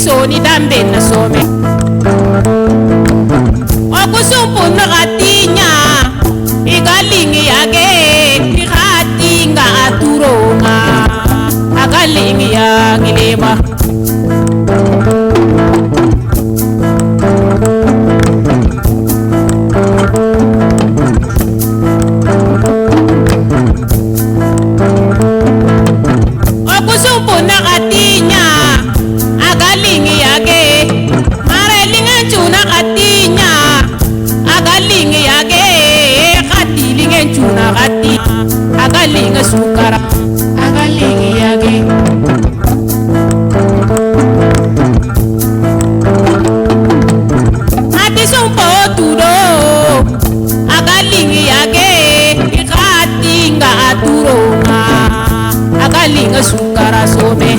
soni dambe na some okusumpu na katinya igalingi yake ikatinga aturonga agalingi ya gilema okusumpu na katinya agalingi yake marelinga chuna katinya agalingi yake katilinga chuna kati agalinga sukara agalingi yake ati sumpo tudo agalingi yake ikatinga aturonga agalinga sukara some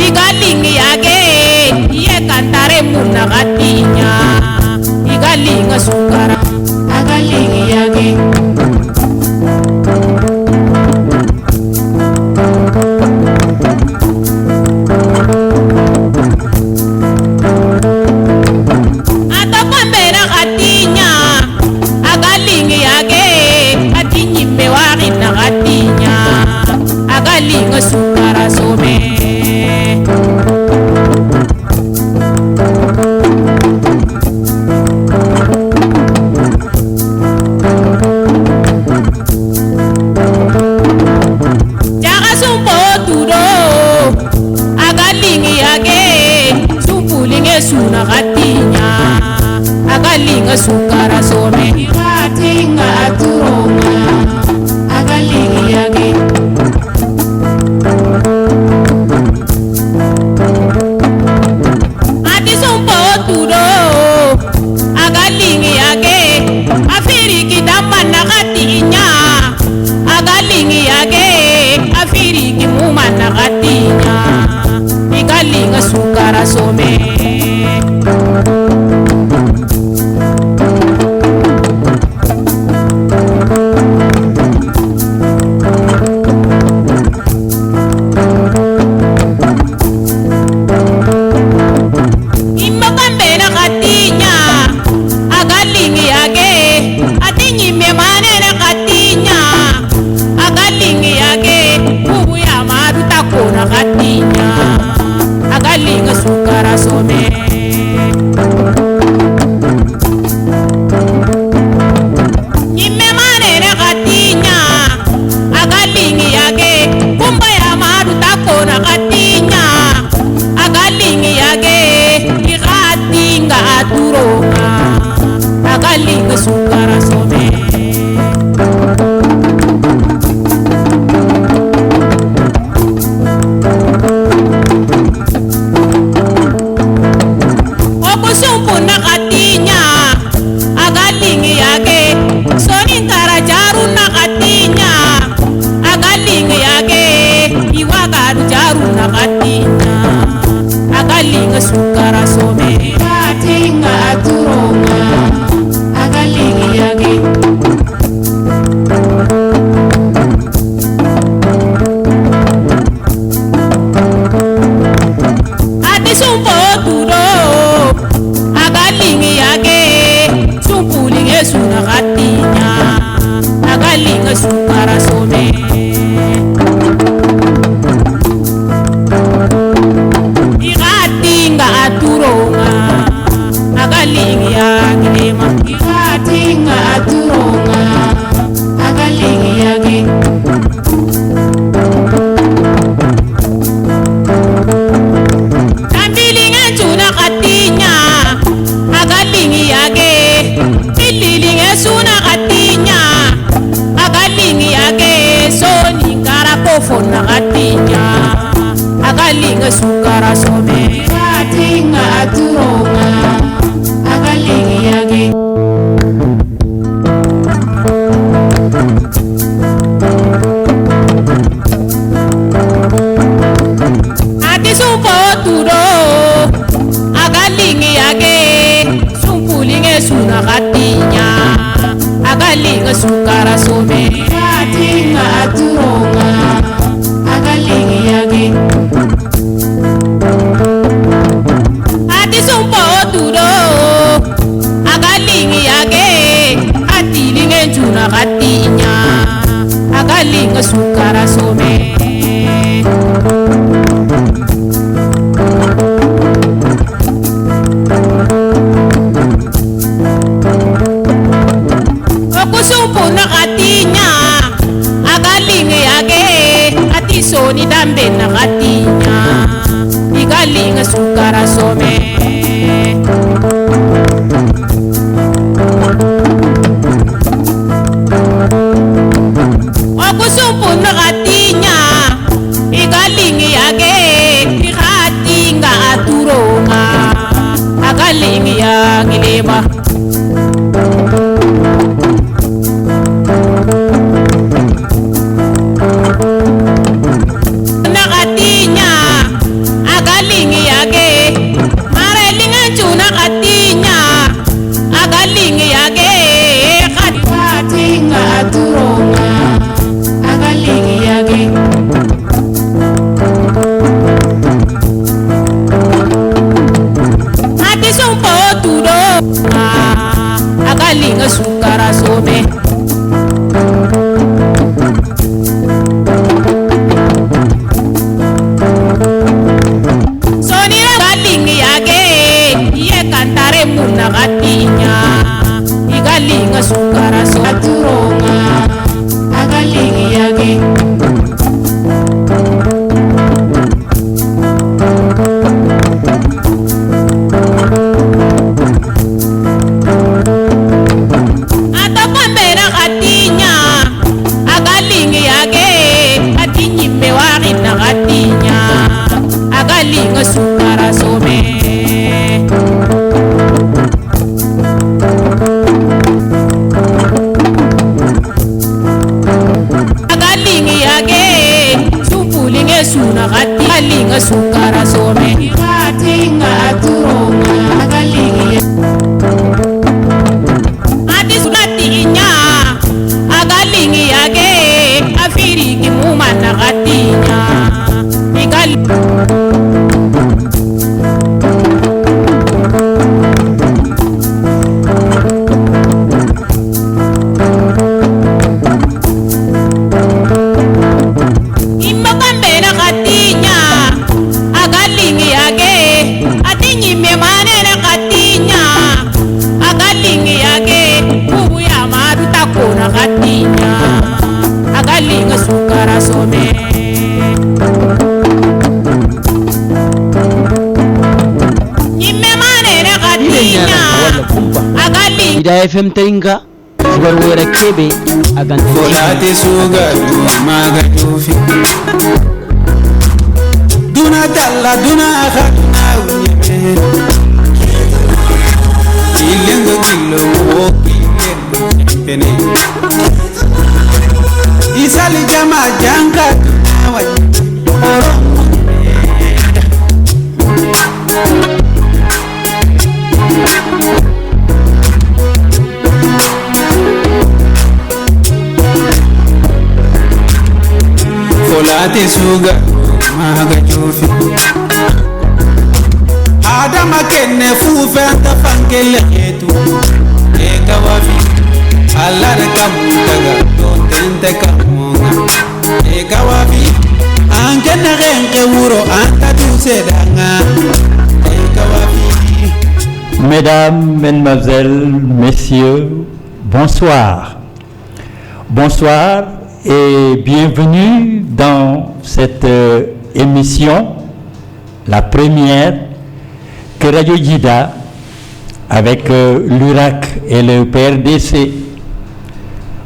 igalingi yake ye kantare muna katinya igalinga sukara agalingi yake atapambera katinya agalingi yake katinyime wakina katinya agalinga sukara some jaga sumpo tudo agalingi yake sumpulinge suna katinya agalinga sukara some ikatinga aturonga agalingi yake ati sumpo tudo agalingi yake afiriki damana katinya agalingi yake afiriki mumana katinya igalinga sukara some imbakambena katinya agalingi yake atinyime manene katinya agalingi yake kubuya marutakona katinya agalinga sukara some nyime manene katinya agalingi yake kumbaya marutakona katinya agalingi yake ikatinga aturonga agalinga sukara some okusumpu na katinya agalingi yake soninkara jaru na katinya agalingi yake iwagaru jaru na katinya agalinga sukara some ikatinga aturonga agalingi yake ati sumpo tudo agalingi yake sumpulinge suna katinya agalinga sukara some ikatinga aturonga agalingi yagilema ikatinga aturonga agalingi yake tambilinge chuna katinya agalingi yake pililinge suna katinya agalingi yake soninkara pofona katinya agalinga sukara some ikatinga aturonga agalingi yake ati sumpo tudo agalingi yake sumpulinge suna katinya agalinga agalinga sukara some Atinga aturonga agalingi yage ati sumpo turo agalingi yage atilinge njuna katinya agalinga sukara some okusumpuna katinya agalinge yage atisoni dambe na katinya igalinga sukara some okusumpuna katinya igalinge yage ikatinga aturonga agalinge yage leba agalinga sukara some sonira galingi yage ye kantare muna gatinya igalinga sukara so aturonga agalingi yage agalinga sukara some agalingi yage supulinge suna gati agalinga sukara some iratinga aturonga agalingi ati sunatinya agalingi yage afiriki mumana gatinya igali agalinga sukara some nyimemane katinya agalinga Ida FM Tainga Warwara Kebe Aganti Volate suga maga tufi Duna dalla duna khana unyeme Ilengo kilo woki pene Isali jama janka oro Volate suga maga tufi Adama kenne fufe anta fangele yetu Eka wafi Alare kamutaga Tente kamunga Eka wafi Angena renke wuro anta tusedanga Eka wafi Mesdames, Mesdemoiselles, Messieurs, bonsoir. Bonsoir et bienvenue dans cette émission, la première que Radio Jida, avec l'URAC et le PRDC,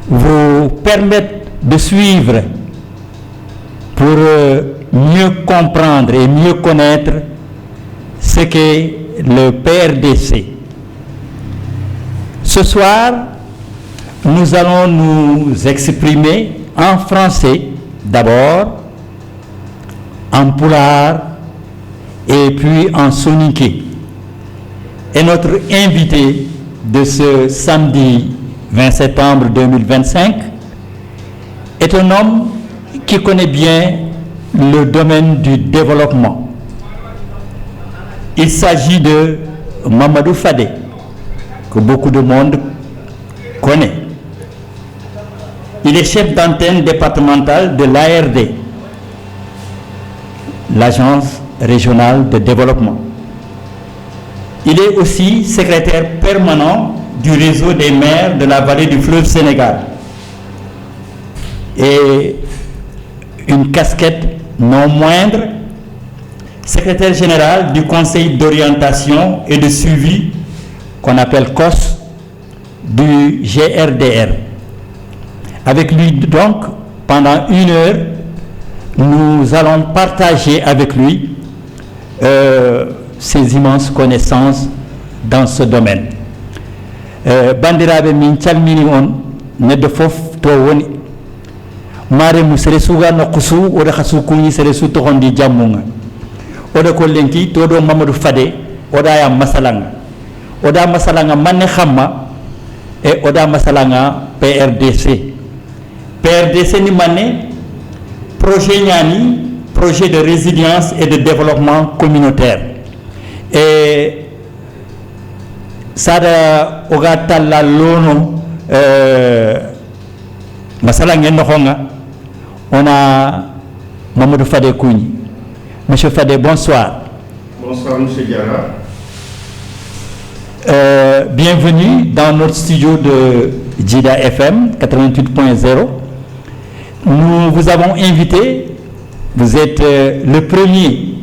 vous permettent de suivre pour mieux comprendre et mieux connaître ce qu'est le PRDC. Ce soir, nous allons nous exprimer en français d'abord, en pulaar et puis en soninké. Et notre invité de ce samedi 20 septembre 2025, est un homme qui connaît bien le domaine du développement. Il s'agit de Mamadou Fadé, que beaucoup de monde connaît. Il est chef d'antenne départementale de l'ARD, l'Agence régionale de développement. Il est aussi secrétaire permanent du réseau des maires de la vallée du fleuve Sénégal et une casquette non moindre, secrétaire général du conseil d'orientation et de suivi qu'on appelle COS du GRDR. Avec lui donc, pendant 1 heure, nous allons partager avec lui ses immenses connaissances dans ce domaine. Bandiraɓe min calmini on neddo fof to woni mare mu sere suga nokku su oɗo ha sukuñi sere su tohondi jammuga oɗo ko lenki to ɗo Mamadou Fadé oɗa ya masalanga oɗa masalanga manne hamma e oɗa masalanga PRDC ni manne projet ñani projet de résilience et de développement communautaire et sada oga talla lono masala ngeen noxonga on a Mamadou Fadé Kougni. Monsieur Fadé, bonsoir. Bonsoir Monsieur Diarra. Bienvenue dans notre studio de Djida FM 88.0. Nous vous avons invité, vous êtes le premier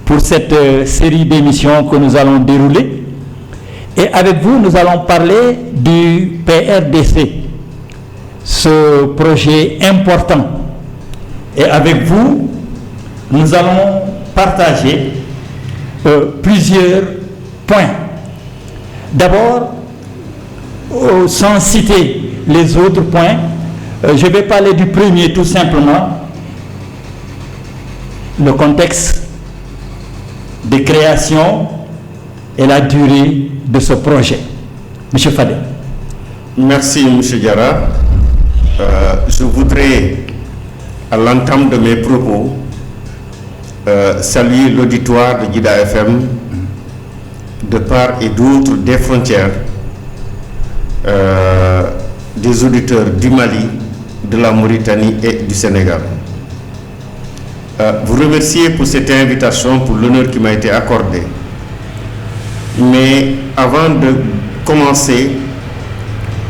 pour cette série d'émissions que nous allons dérouler. Et avec vous, nous allons parler du PRDC, ce projet important. Et avec vous, nous allons partager plusieurs points. D'abord, sans citer les autres points, je vais parler du premier tout simplement, le contexte de création et la durée de ce projet. Monsieur Fadé. Merci Monsieur Diarra. Je voudrais, à l'entame de mes propos, saluer l'auditoire de Djida FM de part et d'autre des frontières, des auditeurs du Mali, de la Mauritanie et du Sénégal. Vous remercier pour cette invitation, pour l'honneur qui m'a été accordé. Mais avant de commencer,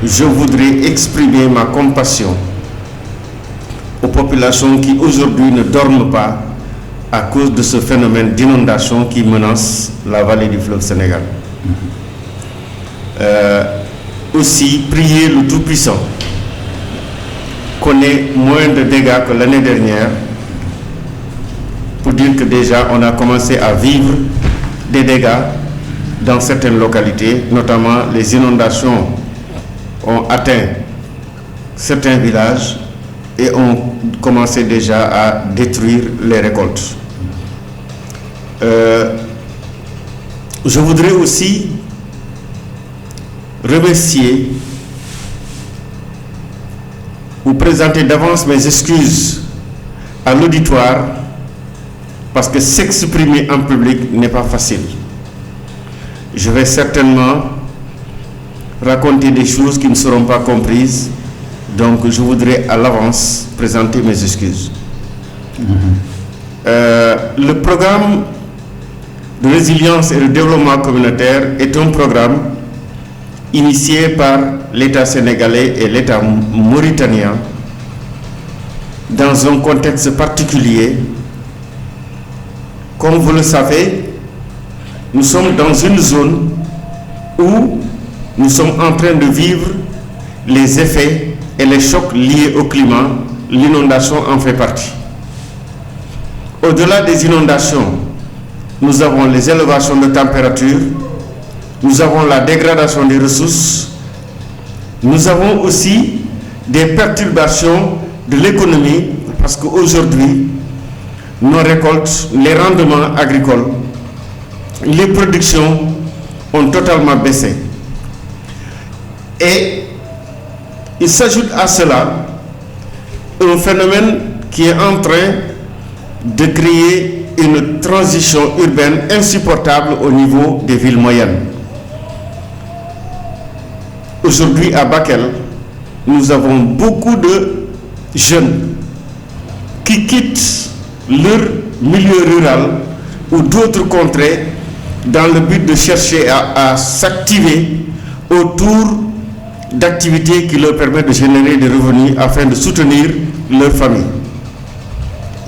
je voudrais exprimer ma compassion aux populations qui aujourd'hui ne dorment pas à cause de ce phénomène d'inondation qui menace la vallée du fleuve Sénégal. Aussi, prier le Tout-Puissant qu'on ait moins de dégâts que l'année dernière, pour dire que déjà on a commencé à vivre des dégâts dans certaines localités, notamment les inondations ont atteint certains villages et ont commencé déjà à détruire les récoltes. Je voudrais aussi remercier ou présenter d'avance mes excuses à l'auditoire parce que s'exprimer en public n'est pas facile. Je vais certainement raconter des choses qui ne seront pas comprises, donc je voudrais à l'avance présenter mes excuses. Le programme de résilience et de développement communautaire est un programme initié par l'État sénégalais et l'État mauritanien dans un contexte particulier. Comme vous le savez, nous sommes dans une zone où nous sommes en train de vivre les effets et les chocs liés au climat. L'inondation en fait partie. Au-delà des inondations, nous avons les élévations de température, nous avons la dégradation des ressources, nous avons aussi des perturbations de l'économie parce qu'aujourd'hui, nos récoltes, les rendements agricoles, les productions ont totalement baissé. Et il s'ajoute à cela un phénomène qui est en train de créer une transition urbaine insupportable au niveau des villes moyennes. Aujourd'hui, à Bakel, nous avons beaucoup de jeunes qui quittent leur milieu rural ou d'autres contrées dans le but de chercher à s'activer autour d'activités qui leur permettent de générer des revenus afin de soutenir leur famille.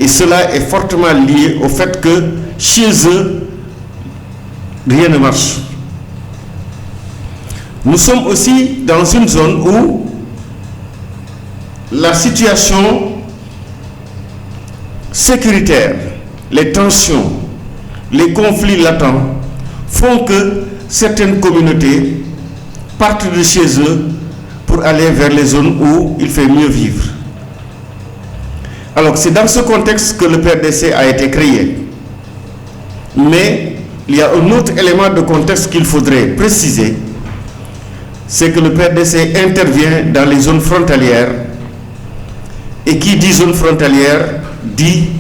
Et cela est fortement lié au fait que chez eux, rien ne marche. Nous sommes aussi dans une zone où la situation sécuritaire, les tensions, les conflits latents font que certaines communautés partent de chez eux pour aller vers les zones où il fait mieux vivre. Alors c'est dans ce contexte que le PRDC a été créé. Mais il y a un autre élément de contexte qu'il faudrait préciser, c'est que le PRDC intervient dans les zones frontalières, et qui dit zone frontalière dit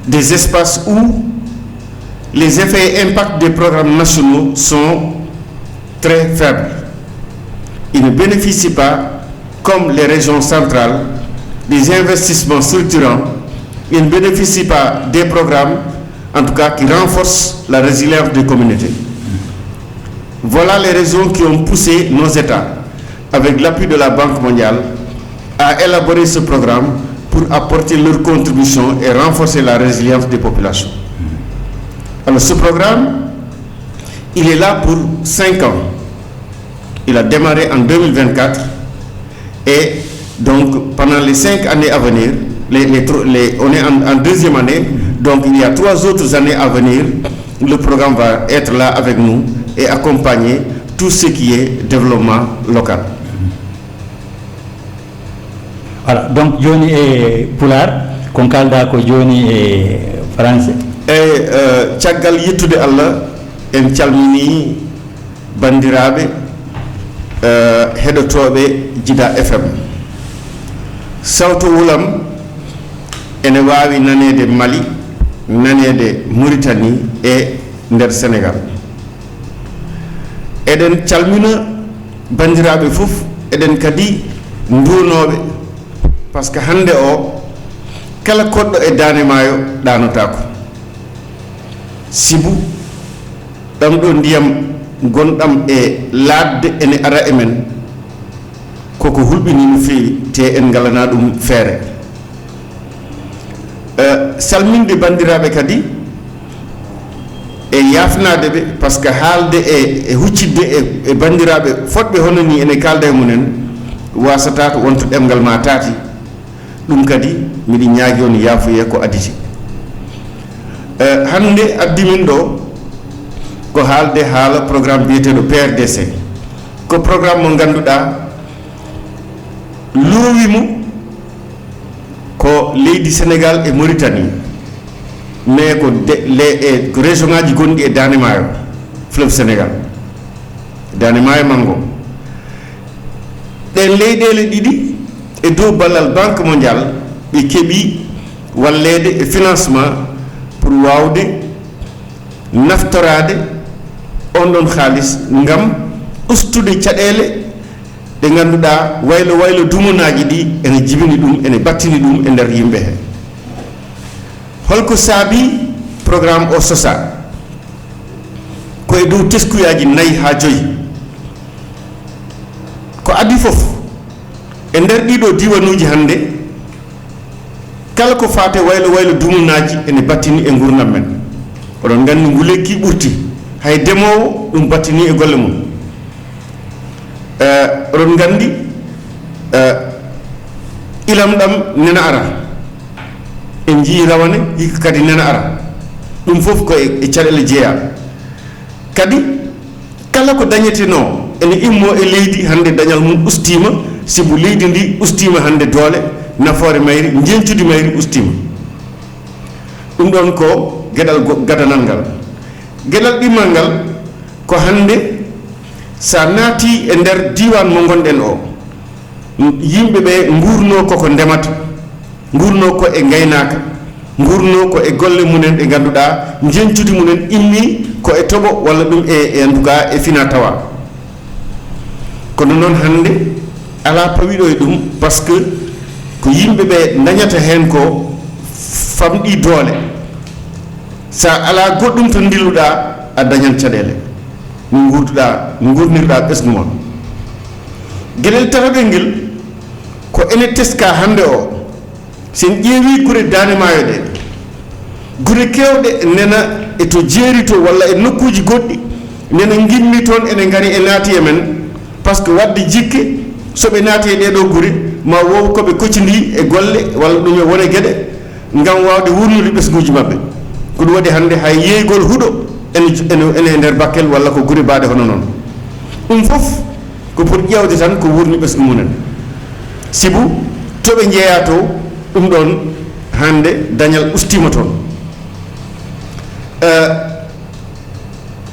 des espaces où les effets et impacts des programmes nationaux sont très faibles. Ils ne bénéficient pas, comme les régions centrales, des investissements structurants. Ils ne bénéficient pas des programmes, en tout cas, qui renforcent la résilience des communautés. Voilà les raisons qui ont poussé nos États, avec l'appui de la Banque mondiale, à élaborer ce programme pour apporter leur contribution et renforcer la résilience des populations. Alors ce programme, il est là pour 5 ans. Il a démarré en 2024 et donc pendant les 5 années à venir, on est en deuxième année, donc il y a 3 autres années à venir, le programme va être là avec nous et accompagner tout ce qui est développement local. Voilà, donc Johnny et Poulard, qu'on calda ko Johnny et français. Et Tchagal yettude Allah en calmini bandiraɓe heɗotoɓe Jida FM. Sawto wulam ene wawi nanede Mali, nanede Mauritanie et nder Sénégal. Eɗen calmina bandiraɓe fof, eɗen kadi ndunoɓe, par ce que hande o kala koɗɗo e dane maayo ɗanotako. Sibu ɗam ɗo ndiyam gonɗam e laadde ene ara e men koko hulɓini no feewi te en ngalana ɗum feere. Salminde bandiraɓe kadi e yafnade ɓe par ce que haalde e huccidde e bandiraɓe fotɓe hono ni ene kalda e munen wasata ko wonto ɗemgal ma taati. Ɗum kadi miɗi ñaagi on yaafoye ko aditi. Hande addimin ɗo ko haalde haala programme biyeteɗo PRDC ko programme mo ganduɗa loowimo ko leydi Sénégal et Mauritanie, mais ko région ngaji gonɗi e Dane Maayo, fleuve Sénégal, Dane Maayo mango. Ɗen leyɗele ɗiɗi e dow ballal Banque mondiale ɓe keeɓi wallede e financement pour wawde naftorade on ɗon haalis ngam ustude caɗele ɗe ganduɗa waylo dumunaji ɗi ene jibini ɗum ene battini ɗum e nder yimɓe he. Holko saabi programme o sosa koye dow teskuyaji 4 ha 5 ko adi fof e nder ɗiɗo diwanuji hande kala ko fate waylo dumunaji ene battini e gurdam men. Oɗon gandi ngu lekki ɓurti hay demowo ɗum battini e golle mum. Oɗon gandi ilam ɗam nena ara en jii rawane hikka kadi nena ara, ɗum fof ko e caɗele jeeya. Kadi kala ko dañeteno ene immo e leydi hande dañal mum ustima, sibu leydi ndi ustima hande doole, nafoore mayri, jencude mayri ustima. Ɗum ɗon ko geɗal gadanal ngal. Geɗal ɗimmal ngal ko hande sa naati e nder diwan mo gonɗen o, yimɓe ɓe ngurno koko ndemata ngurno ko e gaynaka ngurno ko e golle munen ɗe ganduɗa jencude munen immi ko e toɓo walla ɗum en tout cas e fina tawa kono noon hande ala pawiɗo e ɗum par ce que ko yimɓe ɓe dañata hen ko famɗi doole sa ala goɗɗum to dilluɗa a dañan caɗele gurnirɗa ɓesgu ma gueɗel tataɓel ngel ko ene teska hande o sen ƴeewi gure dane maayo ɗe gure kewɗe nena eto jeeri to walla e nokkuji goɗɗi nena gimmi toon ene gari e naati e men par ce que wadde jikke soɓe naati e ɗeɗo gure ma wow koɓe koccidi e golle walla ɗum e wone gueɗe ngam wawde wurnude ɓesguji mabɓe ko ɗum waɗi hande hay yeeygol huuɗo ene nder bakkel walla ko gure baɗe hono noon ɗum fof ko pour ƴewde tan ko wurni ɓesgu munen sibu toɓe jeeya to ɗum ɗon hande dañal ustima toon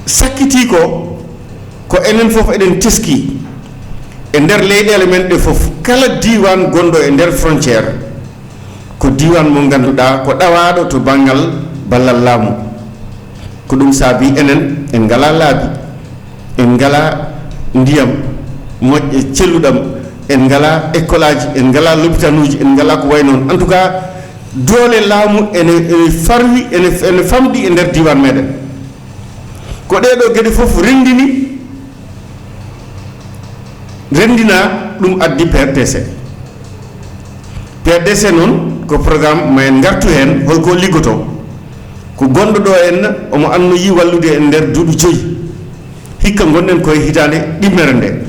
sakkiti ko enen fof eɗen teski e nder leyɗele men ɗe fof kala diwan gonɗo e nder frontiére ko diwan mo ganduɗa ko ɗawaɗo to banggal ballal laamu ko ɗum saabi enen en ngala laabi en ngala ndiyam moƴƴe celluɗam en ngala école aji en ngala l'hôpital uji en ngala ko way noon en tout cas doole laamu ene farwi ene famɗi e nder diwan meɗen ko ɗeɗo gueɗe fof rendina ɗum addi PRDC noon ko programme ma en gartu hen holko liggoto ko gonɗo ɗo en omo annoyi wallude en nder duuɓi 5 hikka gonɗen koye hitande ɗimmere nde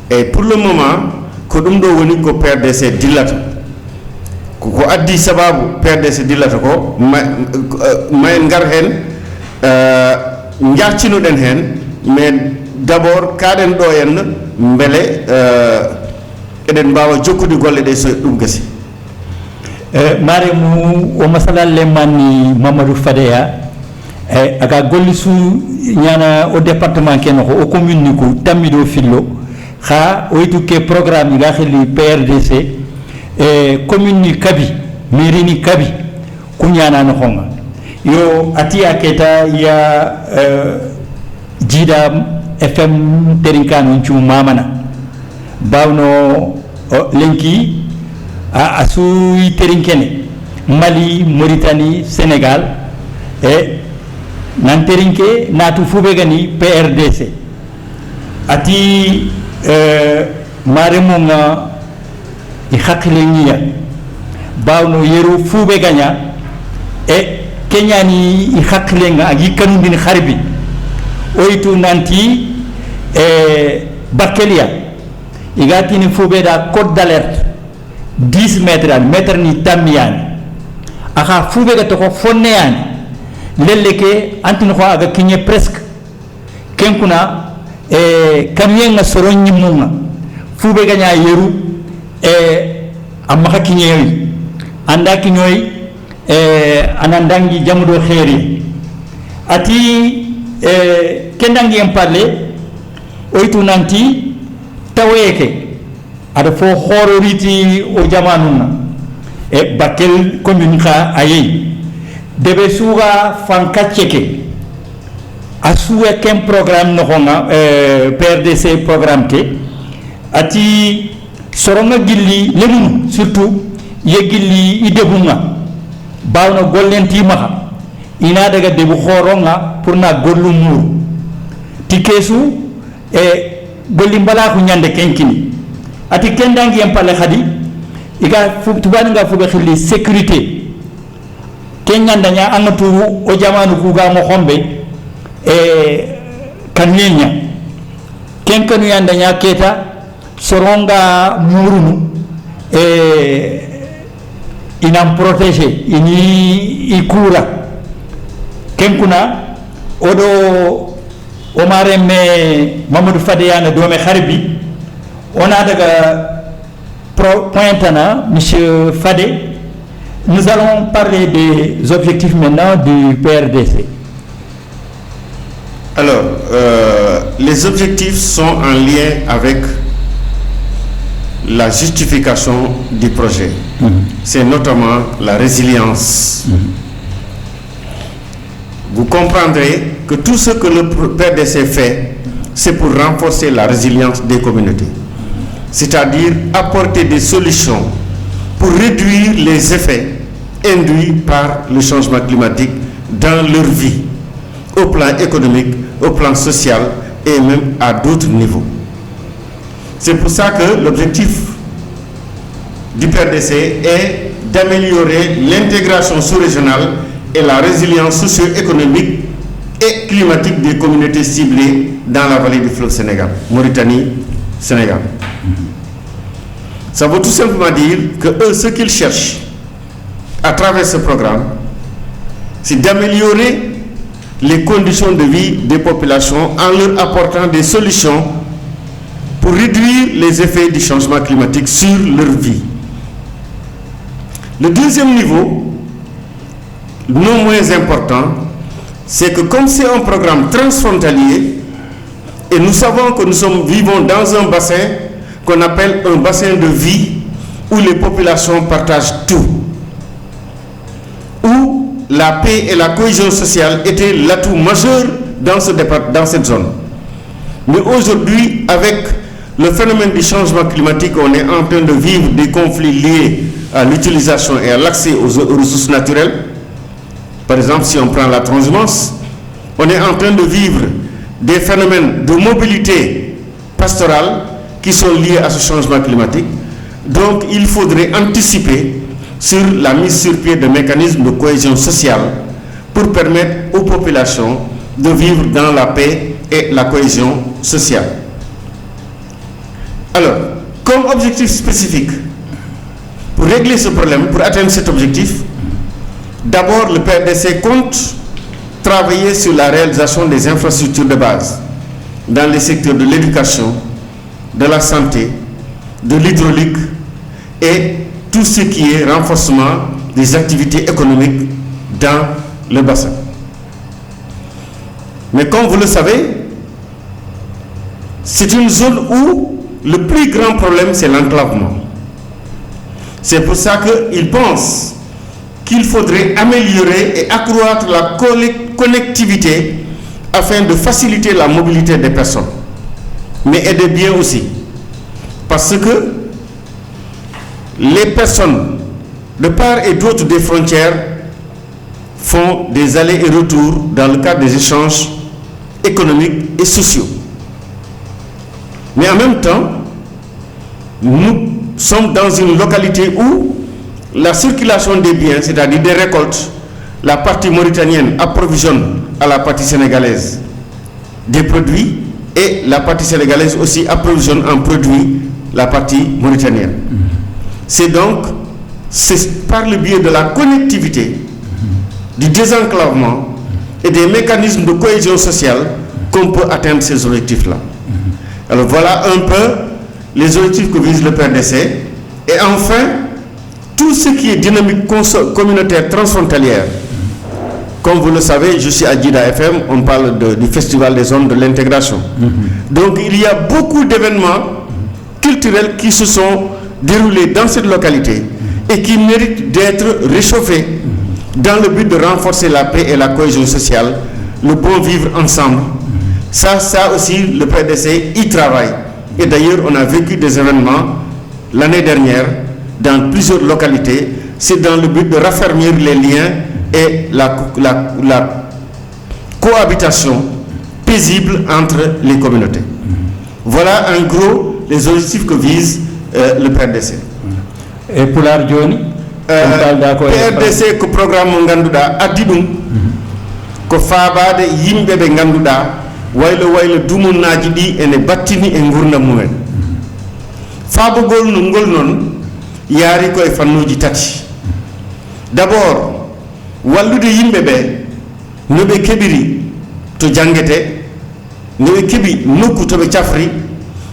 et pour le moment ko ɗum ɗo woni ko PRDC dillata ko addi sababu PRDC dillata ko ma en gar hen jarcinoɗen hen mais d'abord kaɗen ɗo en beele eɗen mbawa jokkude golle ɗe so ɗum gasi maremu o masalalle manni Mamadou Fadeya aga golli su ñana o département ken ko o commune ni ko tammiɗo fillo ha o yitu ke programme ga xeli PRDC commune ni kabi mairie ni kabi ku ñana no xonga yo atiya keta ya jida FM terinkano ciu mamana bawno lenki a suy terinkene Mali Mauritanie Sénégal e nan terinke natu fube gani PRDC ati maremunga i hakkilengiya bawno yeru fube ganya e kenyani i hakkilenga agi kanundini harbi oyitu nanti Bakelia igatini fube da code d'alerte 10 metres metre ni tamiyani aka fube ga to ko fonneyani lelleke antini ko aga kinye presque kenkuna kamiyenga soronyi munga fube ganya yeru amma kinyeyi anda kinyoyi anandangi jamudo khairi ati kendangi en parler oyitu nanti taweke ada fo hororiti o jamanuna e Bakel commune kha ayi debe suga fankacheke asuwe kem programme no honga PRDC programme ke ati soronga gilli lemun surtout ye gilli idebunga bawno gollenti maha ina daga debu khoronga pour na gollu mur tikesu golli mbala ko nyande kenkini ati kendangi en pale khadi iga tubani nga fube khili sécurité kenyanda nya angatu o jamanu kuga mo khombe kanyenya kenkanu yanda nya keta soronga murunu inam protéger ini ikura kenkuna odo omare me Mamadou Fadeyana dome kharbi on a pointana monsieur Fadé nous allons parler des objectifs maintenant du PRDC. Alors les objectifs sont en lien avec la justification du projet. C'est notamment la résilience. Vous comprendrez que tout ce que le PRDC fait, c'est pour renforcer la résilience des communautés. C'est-à-dire apporter des solutions pour réduire les effets induits par le changement climatique dans leur vie, au plan économique, au plan social et même à d'autres niveaux. C'est pour ça que l'objectif du PRDC est d'améliorer l'intégration sous-régionale et la résilience socio-économique et climatique des communautés ciblées dans la vallée du fleuve Sénégal, Mauritanie, Sénégal. Ça veut tout simplement dire que eux, ce qu'ils cherchent à travers ce programme, c'est d'améliorer les conditions de vie des populations en leur apportant des solutions pour réduire les effets du changement climatique sur leur vie. Le deuxième niveau, non moins important, c'est que comme c'est un programme transfrontalier, et nous savons que nous vivons dans un bassin qu'on appelle un bassin de vie où les populations partagent tout, où la paix et la cohésion sociale étaient l'atout majeur dans cette zone. Mais aujourd'hui, avec le phénomène du changement climatique, on est en train de vivre des conflits liés à l'utilisation et à l'accès aux ressources naturelles. Par exemple, si on prend la transhumance, on est en train de vivre des phénomènes de mobilité pastorale qui sont liés à ce changement climatique. Donc, il faudrait anticiper sur la mise sur pied de mécanismes de cohésion sociale pour permettre aux populations de vivre dans la paix et la cohésion sociale. Alors, comme objectif spécifique, pour régler ce problème, pour atteindre cet objectif, d'abord le PRDC compte travailler sur la réalisation des infrastructures de base dans les secteurs de l'éducation, de la santé, de l'hydraulique et tout ce qui est renforcement des activités économiques dans le bassin. Mais comme vous le savez, c'est une zone où le plus grand problème, c'est l'enclavement. C'est pour ça qu'ils pensent qu'il faudrait améliorer et accroître la connectivité afin de faciliter la mobilité des personnes, mais et des biens aussi. Parce que les personnes, de part et d'autre des frontières, font des allers et retours dans le cadre des échanges économiques et sociaux. Mais en même temps, nous sommes dans une localité où la circulation des biens, c'est-à-dire des récoltes, la partie mauritanienne approvisionne à la partie sénégalaise des produits et la partie sénégalaise aussi approvisionne en produits la partie mauritanienne. C'est par le biais de la connectivité, du désenclavement et des mécanismes de cohésion sociale qu'on peut atteindre ces objectifs-là. Alors voilà un peu les objectifs que vise le PRDC. Et enfin, tout ce qui est dynamique communautaire transfrontalière. Comme vous le savez, je suis à Djida FM, on parle du Festival des zones de l'intégration. Donc il y a beaucoup d'événements culturels qui se sont déroulés dans cette localité et qui méritent d'être réchauffés dans le but de renforcer la paix et la cohésion sociale, le bon vivre ensemble. Ça aussi, le PRDC y travaille. Et d'ailleurs, on a vécu des événements l'année dernière dans plusieurs localités. C'est dans le but de raffermir les liens et la cohabitation paisible entre les communautés. Voilà en gros les objectifs que vise le PRDC. Et pour l'Ardioni, PRDC ko programme mo ganduɗa addi ɗum ko faabade yimɓe ɓe ganduɗa waylo dumunnaji ɗi ene battini e gurdam mumen. Faabugol no ngol noon yaari koye fannuji tati. D'abord wallude yimɓe ɓe no ɓe keɓiri to jangete, no ɓe keɓi nokku to ɓe cafri,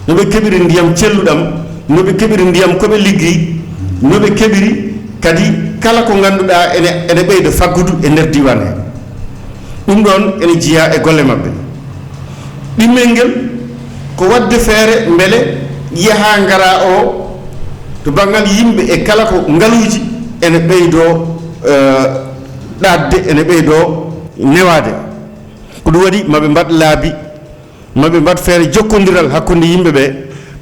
no ɓe keɓiri ndiyam celluɗam, no ɓe keɓiri ndiyam koɓe liggi, no ɓe keɓiri kadi kala ko ganduɗa ene ɓeydo faggudu e nder diwan he. Ɗum ɗon ene jiya e golle mabɓe. Ɗimmel ngel ko wadde feere mbele yaha ngara o to bangal yimɓe e kala ko ngaluuji ene ɓeydoo ɗaatde ene ɓeydoo newade ko ɗum waɗi maɓe mbaɗ laabi maɓe mbaɗ feere jokkodiral hakkunde yimɓe ɓe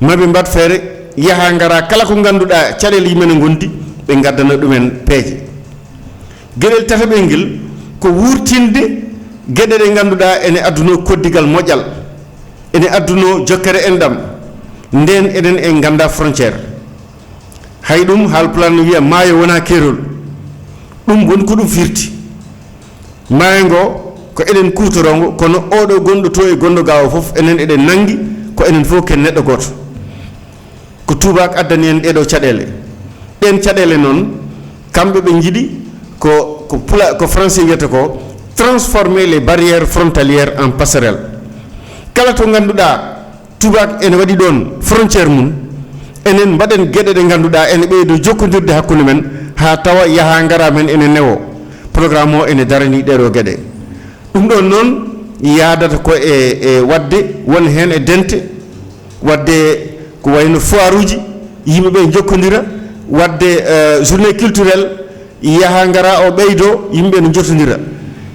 maɓe mbaɗ feere yaha ngara kala ko ngannduɗaa caɗeele yimene ngondi ɓe ngaddana ɗumen peeje geɗel tataɓel ngel ko wurtinde geɗe ɗe ngannduɗaa ene adduno koddigal moƴƴal ene adduno jokkere enɗam nden eɗen en ngannda frontiére hay ɗum haalpulaar no wiya maayo wona keerol ɗum woni ko ɗum firti maayo ngo ko eɗen kuutorongo kono oɗo gonɗo to e gonɗo gawa fof enen eɗen nangi ko enen fof ken neɗɗo goto ko tubak addani en ɗeɗo caɗele ɗen caɗele noon kamɓe ɓe jiiɗi ko français wiyata ko transformer les barrières frontalières en passerelle kala to ngannduɗaa tubak ene waɗi ɗon frontiére mum enen mbaɗen geɗe ɗe ngannduɗaa ene ɓeydo jokkodirde hakkunde men haa tawa yaha ngara men ene newo programme o ene darani ɗeɗo geɗe ɗum ɗon noon yaadata ko e wadde won heen e dente wadde ko wayno foire uji yimɓe ɓe jokkodira wadde journée culturelle yaha ngara o ɓeydo yimɓe ne jottodira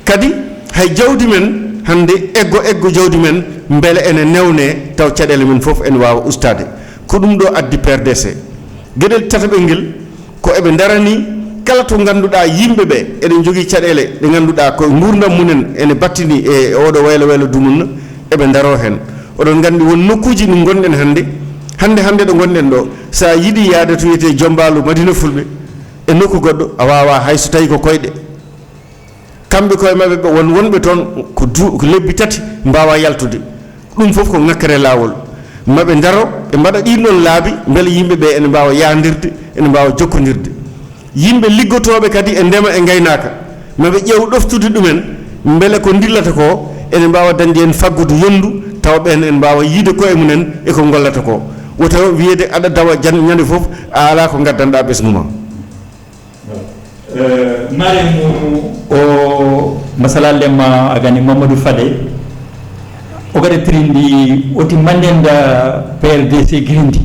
kadi hay jawdi men hande eggo jawdi men beele ene newne taw caɗele men fof ene wawa ustade ko ɗum ɗo addi PRDC gueɗel tataɓel ngel ko eɓe darani kala to ngannduɗaa yimɓe ɓe eɗen jogii caɗeele ɗe ngannduɗaa ko nguurdam mumen ene battini e oɗo waylo dumunna eɓe daro heen oɗon nganndi won nokkuuji ɗi gonɗen hannde ɗo gonɗen ɗo so a yiɗi yaade to wiyetee Jombaalu Madina Fulɓe e nokku goɗɗo a waawaa hay so tawii ko koyɗe kamɓe koye maɓɓe ɓe won wonɓe toon ko lebbi tati mbaawa yaltude ɗum fof ko ŋakkere laawol maɓe daro ɓe mbaɗa ɗin ɗon laabi mbele yimɓe ɓe ene mbaawa yaandirde ene mbaawa jokkondirde yimɓe liggotooɓe kadi e ndema e ngaynaaka maɓe ƴeew ɗoftude ɗumen mbele ko dillata ko ene mbaawa dañde en faggudu yonndu tawa ɓeen en mbaawa yiide koye mumen e ko gollata ko woto wiyeede aɗa dawa ñande fof a alaa ko ngaddanɗaa ɓesgu ma maremu o masalalema agani Mamadou Fade o gada trindi oti mandenda PRDC grindi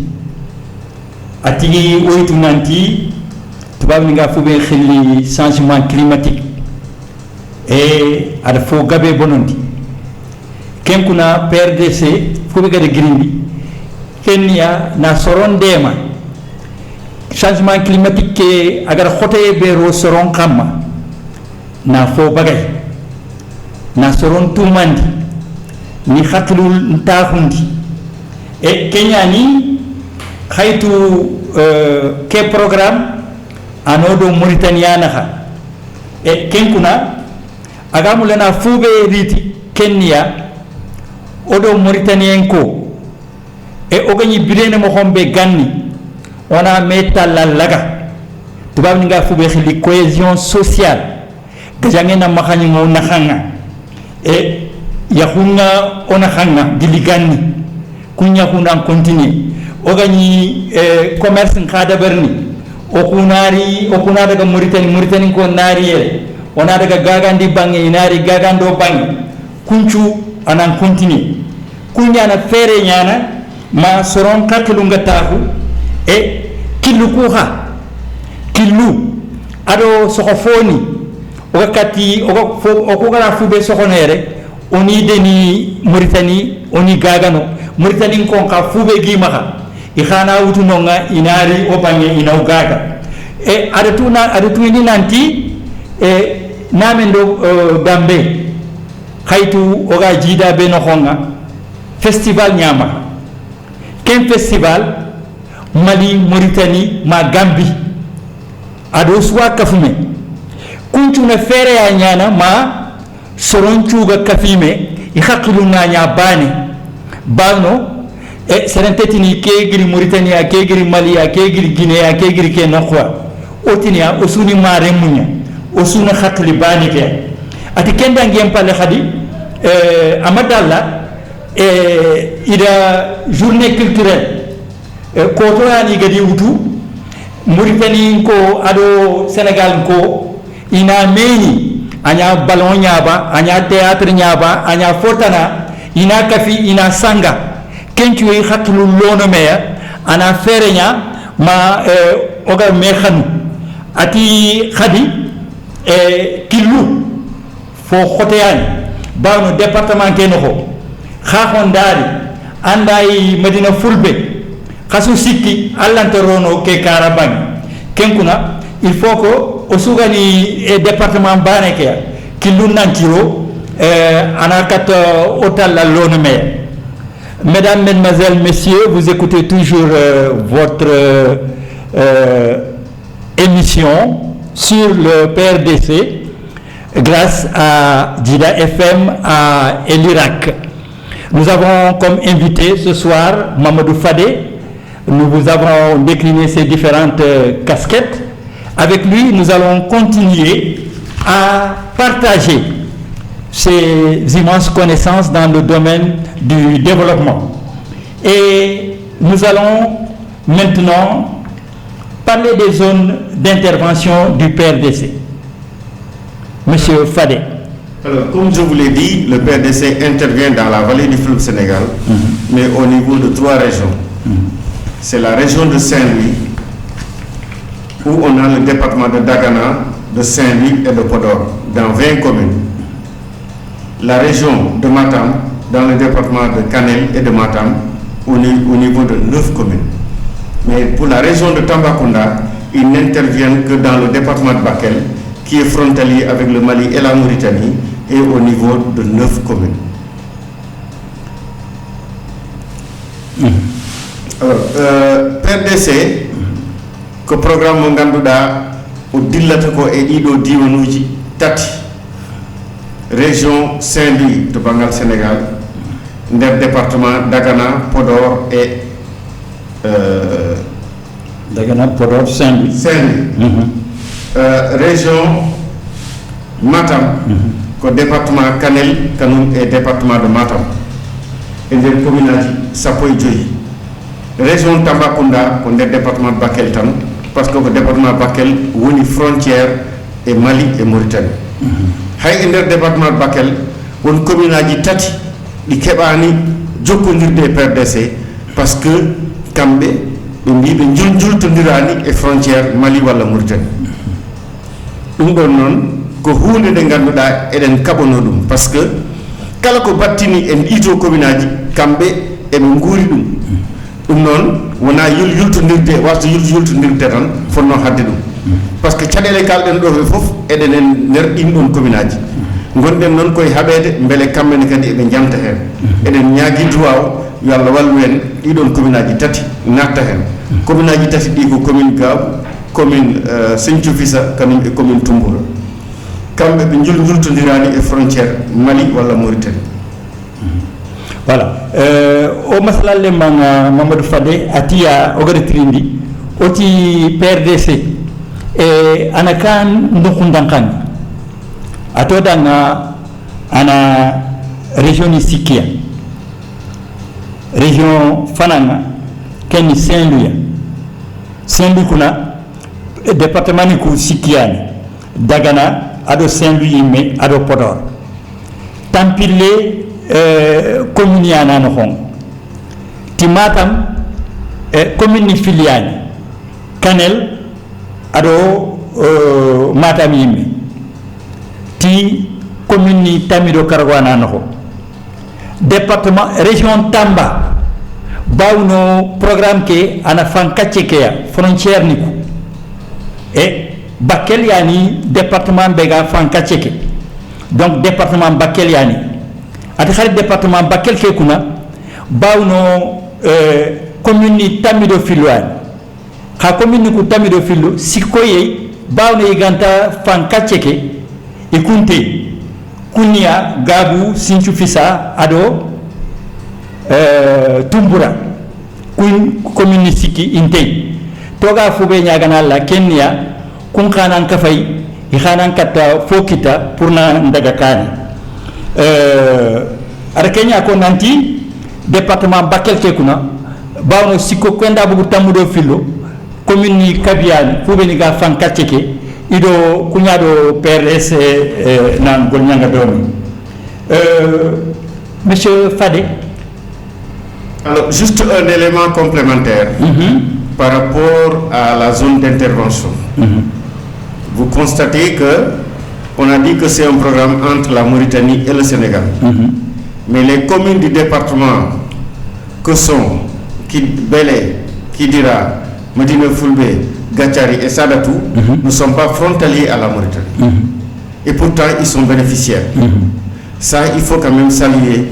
a tigi oytu nanti tubaab ni nga fuɓe xilli changement climatique e aɗa fo gabe bonondi ken kuna PRDC fuɓe gada grindi kenniya na soron ndema changement climatique ke agar xotoye ɓeero soron kamma na fo bagay na soron tumandi ni hakkilul ntahundi e keñani haytu ke programme anoɗo Mauritania naha e kenkuna agamulana fuɓe riti kenniya oɗo Mauritanien ko e ogañi birene mo homɓe ganni ona metalla laga tubaab ni nga fuɓe xili cohésion sociale gajangena maxañingo naxanga e yaxunga o naxanga gili ganni ku ñaxunan continuer ogañi commerce nxa dabarni okuna daga Mauritanie ko naariyere ona daga gagandi bange inaari gagando bange kuncu anan continuer ku ñana feere ñana ma soron kakilunga taxu e killu ku ha killu aɗo soko foni oga kati okogara fuɓe sokonere oni deni Mauritanie oni gagano Mauritanie kon ka fuɓe gimaha i xana wutunonga inari o bange inaw gaga e aɗa tuini nanti e namen ɗo Gambie haytu oga jiida be noxonga festival ñamaha ken festival Mali Mauritanie ma Gambie aɗo suwa kafume kuncuna feere ya ñana ma soron cuuga kafime i haqqilu ngaña bano e seren tetini ke giri Mauritanie a ke giri Mali a ke giri Guinée a ke giri ke naqwa otinia o suni ma remuña o suna haqqili bani ke ati kendangien palle hadi amadalla ida journée culturelle kotoyani gadi wutu Mauritanie ko aɗo Sénégal ko ina meñi aña ballon ñaaba aña théâtre ñaaba aña fotana ina kafi ina sanga kencuyi hakkilu lono meya ana feere ña ma oga me khanu ati khadi kilu fo khoteyani bawno département ke no ko khakon dari andai medina fulbe khasu sikki allanterono ke karabang kenkuna il faut ko o sugani département baneke kilu nankiro anakat otal la lone me. Mesdames, Mesdemoiselles, Messieurs, vous écoutez toujours votre émission sur le PRDC grâce à Djida FM et l'Irak. Nous avons comme invité ce soir Mamadou Fadé. Nous vous avons décliné ses différentes casquettes. Avec lui, nous allons continuer à partager ces immenses connaissances dans le domaine du développement. Et nous allons maintenant parler des zones d'intervention du PRDC. Monsieur Fadé. Alors, comme je vous l'ai dit, le PRDC intervient dans la vallée du fleuve Sénégal, mais au niveau de 3 régions. C'est la région de Saint-Louis, où on a le département de Dagana, de Saint-Louis et de Podor, dans 20 communes. La région de Matam, dans le département de Kanel et de Matam, au niveau de 9 communes. Mais pour la région de Tambacounda, ils n'interviennent que dans le département de Bakel, qui est frontalier avec le Mali et la Mauritanie, et au niveau de 9 communes. Alors, PRDC, que programme Mongandouda, au Dilatako et Ido Diwanouji, Tati, région Saint-Louis de Bangal Sénégal, département Dagana, Podor et Dagana, Podor, Saint-Louis. Région Matam, département Kanel, Kanoum et département de Matam. Et des communes Sapoy Djoui. Région Tambacounda, département de Bakel Tam, parce que le département de Bakel est une frontière et Mali et Mauritanie. Hay nder département Bakel won commune aji tati di kebani jokkondirde PRDC parce que kambe be mbibe jultondirani e frontière Mali wala Mauritanie dum don non ko hunde de ganduda eden kabono dum parce que kala ko battini en ito commune aji kambe e be nguri dum non wona yultondirde warta yultondirde tan fonno hadde dum parce que cadele kalden do fof eden en ner din don commune aji gonden non koy habede mbele kamene kadi e be jamta hen eden nyaagi duwaw yo Allah wallu en di don commune aji tati natta hen commune aji tati di ko commune Gab commune Sinthiou Fissa kanum e commune Toumboura kambe be jultondirani e frontière Mali wala Mauritanie. Voilà. O masalale Mamadou Fadé atia ogaritrindi oti PRDC e anakan ndukundankan atodanga ana région Sikia région Fananga ken Saint-Louis kuna département ni ku Sikiani Dagana ado Saint-Louis me ado Podor tampile commune yana no hon Timatam commune ni Filiani Kanel ado Matam yimme ti commune ni Tamido Karagwana no département région Tamba bawno programme ke ana fankatche ke frontière niku et Bakel yani département bega fankatche ke donc département Bakel yani ati xarit département Bakel ke kuna bawno commune ni Tamido Filwane xa commune ni ku Tamido Filo sikoye bawno iganta fankatche ke ikunte kunia Gabu Sinthiou Fissa ado Toumboura kun commune siki intey toga fube nyagana la Kenya kun khanan kafay ikhanan kata fokita pour na ndaga kani ara Kenya ko nanti département Bakel ke kuna bawno siko kwenda bugu Tamudo Filo commune ni Kabiane fube ni ga fan katcheke ido kunyado PRS nan golnyanga domi. Monsieur Fadé. Alors juste un élément complémentaire. par rapport à la zone d'intervention. Vous constatez que on a dit que c'est un programme entre la Mauritanie et le Sénégal. Mais les communes du département que sont Bélé, Kidira, Medina Fulbe, Gatchari et Sadatou ne sont pas frontaliers à la Mauritanie. Et pourtant, ils sont bénéficiaires. Ça, il faut quand même saluer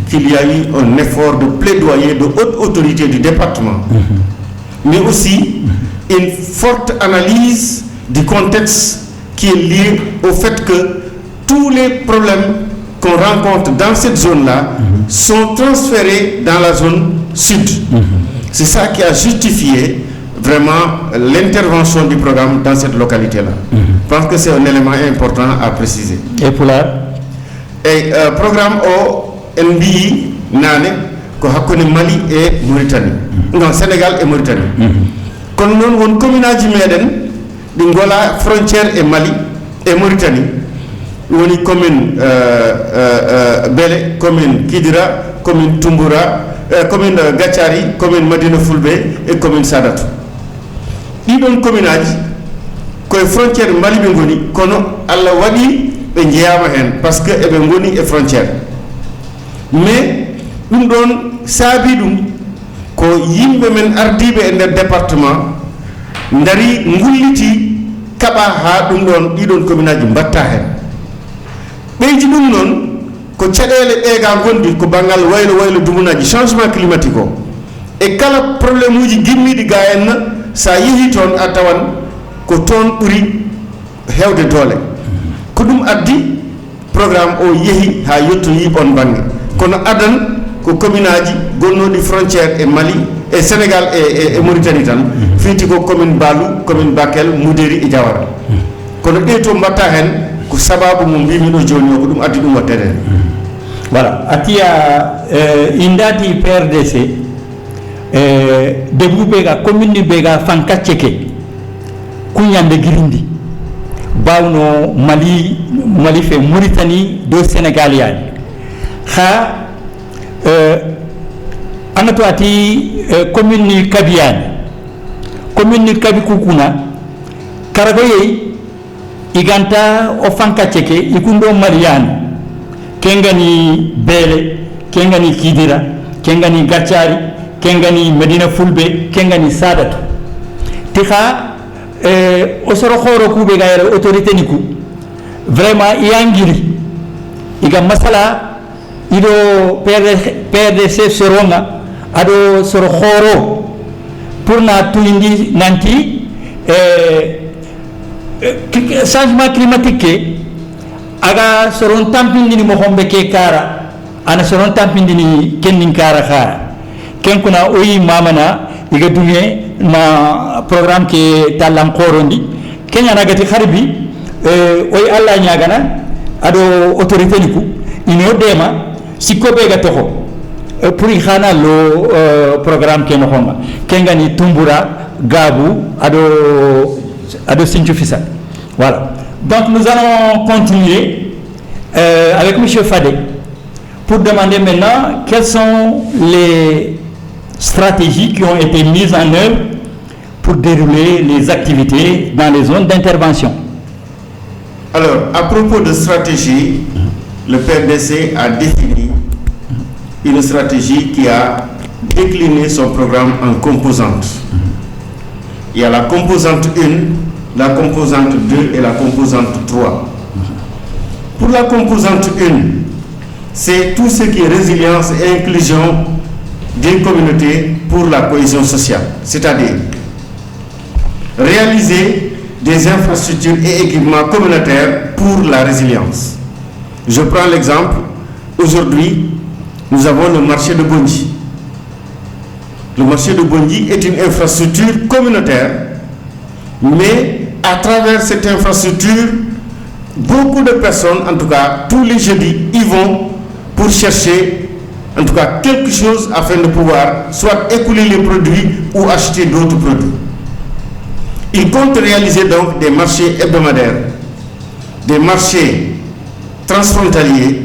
qu'il y a eu un effort de plaidoyer de haute autorité du département, mais aussi une forte analyse du contexte qui est lié au fait que tous les problèmes qu'on rencontre dans cette zone-là sont transférés dans la zone sud. C'est ça qui a justifié vraiment l'intervention du programme dans cette localité-là. Je pense que c'est un élément important à préciser. Et pour la programme au NBI Nane, ko hakone Mali et Mauritanie. Non, Sénégal et Mauritanie. Quand nous avons une communauté médène, la frontière est Mali et Mauritanie. Nous avons une commune Bélé, commune Kidira, commune Tumbura, commune Gatchari, commune Medina Fulbe et commune Sadatou. Nous avons une communauté qui est frontière Mali Bengoni, kono Allah wadi be njeyama hen parce que ebe ngoni e frontière. Mais dum don saabi dum ko yimbe men ardibe e nder département ndari ngulliti kaba ha dum don didon communauté mbatta hen. Beji dum non ko cadele ega gondi ko bangal waylo dumunaji changement climatique o e kala problème uji gimmidi ga en sa yehi ton atawan ko ton buri hewde dole ko dum addi programme o yehi ha yottoni on bangi kono adan ko communaji gonnodi frontière e Mali e Sénégal e Mauritanie tan fiti ko commune Balou, commune Bakel, Moudéri e Diawara kono to mbatta hen ko sababu mo mbimi do joni ko dum addi dum wattede. Voilà, atia indati PRDC développé ga commune bega fankatcheke kunyande girindi bawno Mali fe Mauritanie do Sénégal yani ha anato ati commune ni Kabiani commune ni Kabi Kukuna karagoye iganta o fankatcheke ikundo Mariane kengani Bélé kengani Kidira kengani Gatchari kengani Medina Fulbe kengani Sadatou tika o soro khoro ku be gaire autorité niku vraiment yangiri iga masala ido PRDC soronga ado soro khoro pour na tuindi nanti changement climatique aga soron tampindi ni mo hombe ke kara ana soron tampindi ni kennin kara kara kenkuna oyi mamana iga dumé ma programme ke talam khorondi kenya nagati kharbi oy alla nyagana ado autorité niku ino dema sikko be ga toho pour khana lo programme ke no honga kengani Tumbura Gabu ado Sinthiou Fissa. Voilà, donc nous allons continuer avec monsieur Fadé pour demander maintenant quelles sont les stratégies qui ont été mises en œuvre pour dérouler les activités dans les zones d'intervention. Alors, à propos de stratégie, le PRDC a défini une stratégie qui a décliné son programme en composantes. Il y a la composante 1, la composante 2 et la composante 3. Pour la composante 1, c'est tout ce qui est résilience et inclusion des communautés pour la cohésion sociale, c'est-à-dire réaliser des infrastructures et équipements communautaires pour la résilience. Je prends l'exemple, aujourd'hui, nous avons le marché de Bondji. Le marché de Bondji est une infrastructure communautaire, mais à travers cette infrastructure, beaucoup de personnes, en tout cas tous les jeudis, y vont pour chercher en tout cas quelque chose afin de pouvoir soit écouler les produits ou acheter d'autres produits. Il compte réaliser donc des marchés hebdomadaires, des marchés transfrontaliers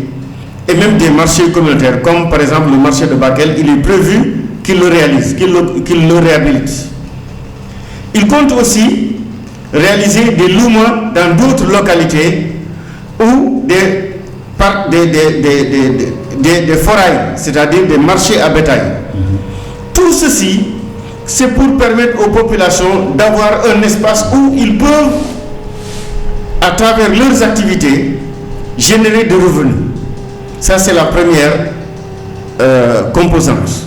et même des marchés communautaires, comme par exemple le marché de Bakel. Il est prévu qu'il le réalise, qu'il le réhabilite. Il compte aussi réaliser des louments dans d'autres localités ou des forails, c'est-à-dire des marchés à bétail. Tout ceci, c'est pour permettre aux populations d'avoir un espace où ils peuvent, à travers leurs activités, générer des revenus. Ça, c'est la première composante.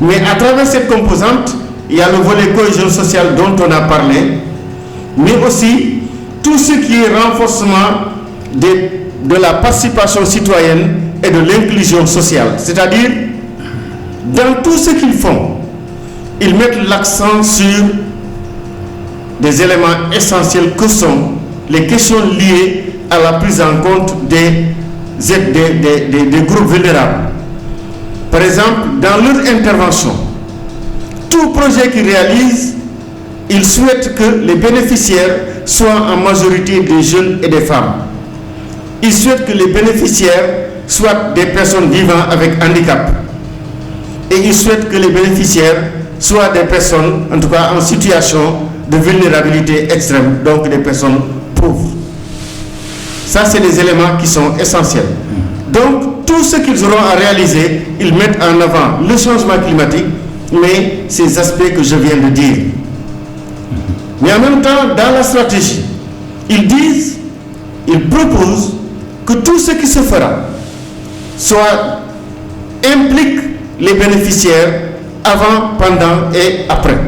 Mais à travers cette composante, il y a le volet cohésion sociale dont on a parlé, mais aussi tout ce qui est renforcement de la participation citoyenne et de l'inclusion sociale. C'est-à-dire, dans tout ce qu'ils font, ils mettent l'accent sur des éléments essentiels que sont les questions liées à la prise en compte des groupes vulnérables. Par exemple, dans leur intervention, tout projet qu'ils réalisent, ils souhaitent que les bénéficiaires soient en majorité des jeunes et des femmes. Ils souhaitent que les bénéficiaires soient des personnes vivant avec handicap. Et ils souhaitent que les bénéficiaires soient des personnes, en tout cas en situation de vulnérabilité extrême, donc des personnes pauvres. Ça, c'est des éléments qui sont essentiels. Donc, tout ce qu'ils auront à réaliser, ils mettent en avant le changement climatique, mais ces aspects que je viens de dire. Mais en même temps, dans la stratégie, ils proposent que tout ce qui se fera implique les bénéficiaires avant, pendant et après.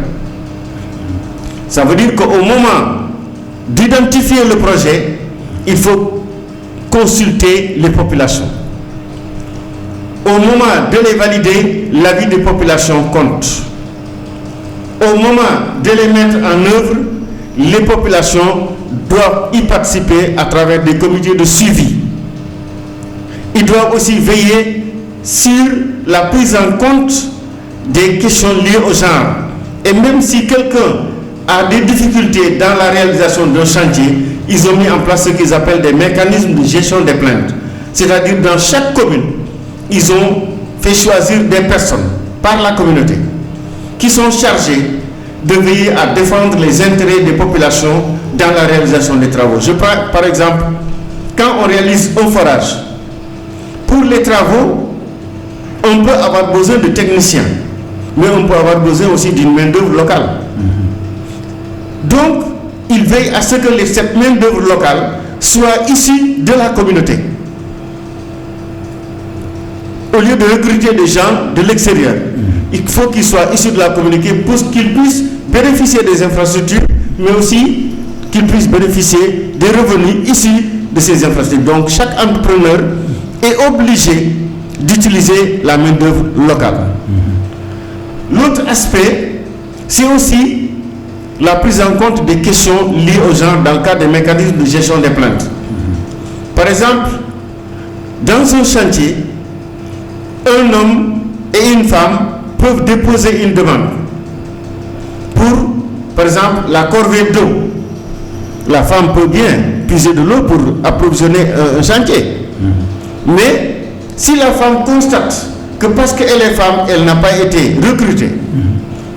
Ça veut dire qu'au moment d'identifier le projet, il faut consulter les populations. Au moment de les valider, l'avis des populations compte. Au moment de les mettre en œuvre, les populations doivent y participer à travers des comités de suivi. Ils doivent aussi veiller sur la prise en compte des questions liées au genre. Et même si quelqu'un a des difficultés dans la réalisation d'un chantier, ils ont mis en place ce qu'ils appellent des mécanismes de gestion des plaintes. C'est-à-dire dans chaque commune, ils ont fait choisir des personnes par la communauté qui sont chargées de veiller à défendre les intérêts des populations dans la réalisation des travaux. Je prends par exemple, quand on réalise un forage, pour les travaux, on peut avoir besoin de techniciens, mais on peut avoir besoin aussi d'une main-d'œuvre locale. Donc, il veille à ce que cette main-d'œuvre locale soit issue de la communauté, au lieu de recruter des gens de l'extérieur. Il faut qu'ils soient issus de la communauté pour qu'ils puissent bénéficier des infrastructures, mais aussi qu'ils puissent bénéficier des revenus issus de ces infrastructures. Donc, chaque entrepreneur est obligé d'utiliser la main-d'œuvre locale. L'autre aspect, c'est aussi la prise en compte des questions liées au genre dans le cadre des mécanismes de gestion des plaintes. Par exemple, dans un chantier, un homme et une femme peuvent déposer une demande pour, par exemple, la corvée d'eau. La femme peut bien puiser de l'eau pour approvisionner un chantier. Mais si la femme constate que parce qu'elle est femme, elle n'a pas été recrutée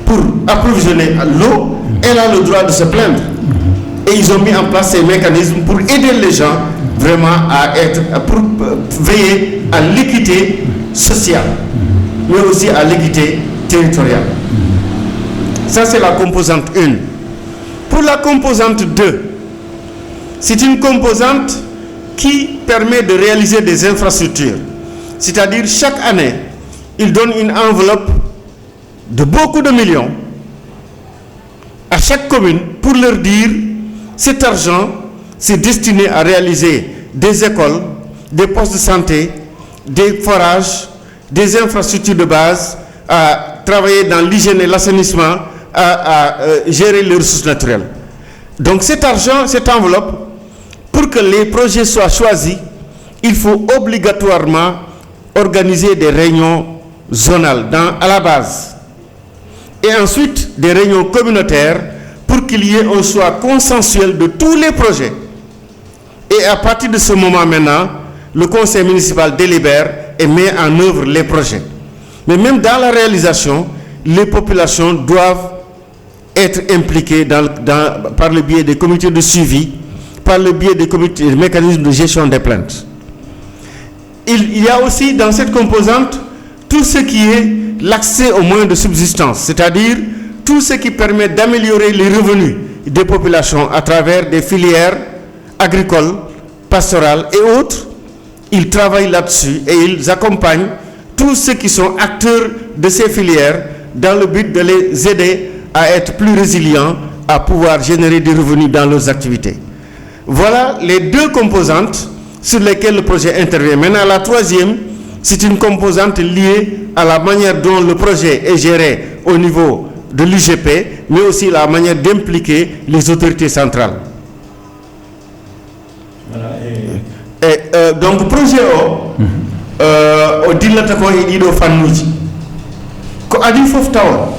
pour approvisionner l'eau, elle a le droit de se plaindre. Et ils ont mis en place ces mécanismes pour aider les gens vraiment pour veiller à l'équité sociale, mais aussi à l'équité territoriale. Ça, c'est la composante 1. Pour la composante 2, c'est une composante qui permet de réaliser des infrastructures. C'est-à-dire, chaque année, il donne une enveloppe de beaucoup de millions à chaque commune pour leur dire cet argent, c'est destiné à réaliser des écoles, des postes de santé, des forages, des infrastructures de base, à travailler dans l'hygiène et l'assainissement, à gérer les ressources naturelles. Donc cet argent, cette enveloppe, pour que les projets soient choisis, il faut obligatoirement organiser des réunions zonales à la base. Et ensuite, des réunions communautaires pour qu'il y ait un choix consensuel de tous les projets. Et à partir de ce moment maintenant, le conseil municipal délibère et met en œuvre les projets. Mais même dans la réalisation, les populations doivent être impliqués par le biais des comités de suivi, par le biais des mécanismes de gestion des plaintes. Il y a aussi dans cette composante tout ce qui est l'accès aux moyens de subsistance, c'est-à-dire tout ce qui permet d'améliorer les revenus des populations à travers des filières agricoles, pastorales et autres. Ils travaillent là-dessus et ils accompagnent tous ceux qui sont acteurs de ces filières dans le but de les aider à être plus résilients, à pouvoir générer des revenus dans leurs activités. Voilà les deux composantes sur lesquelles le projet intervient. Maintenant, la troisième, c'est une composante liée à la manière dont le projet est géré au niveau de l'UGP, mais aussi la manière d'impliquer les autorités centrales. Voilà, donc le projet au dillata ko e ɗiɗo fannuji ko adi fof tawa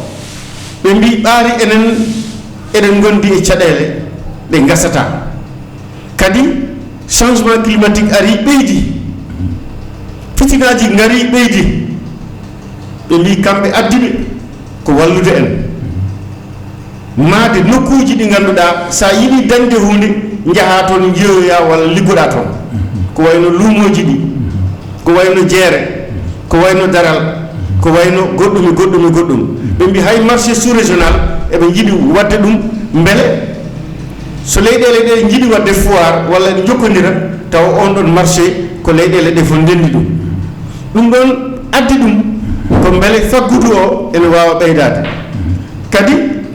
ɓe mbi ɓaari eɗen gondi e caɗele ɗe gasata kadi changement climatique ari ɓeydi fitinaji ngari ɓeydi ɓe mbi kamɓe addiɓe ko wallude en maade nokkuji ɗi ngannduɗaa sa yiɗi dañde hunde jaha toon jeeyoya walla liggoɗa toon ko wayno luumoji ɗi, ko wayno jeere, ko wayno daral, ko wayno goɗɗum ɓe mbi hay marché sous régional eɓe jiiɗi wadde ɗum beele so leyɗele ɗe jiiɗi wadde foire walla ɗe jokkodira taw on ɗon marché ko leyɗele ɗe fof ndendi ɗum ɗon addi ɗum ko beele faggudu o ene wawa ɓeydade kadi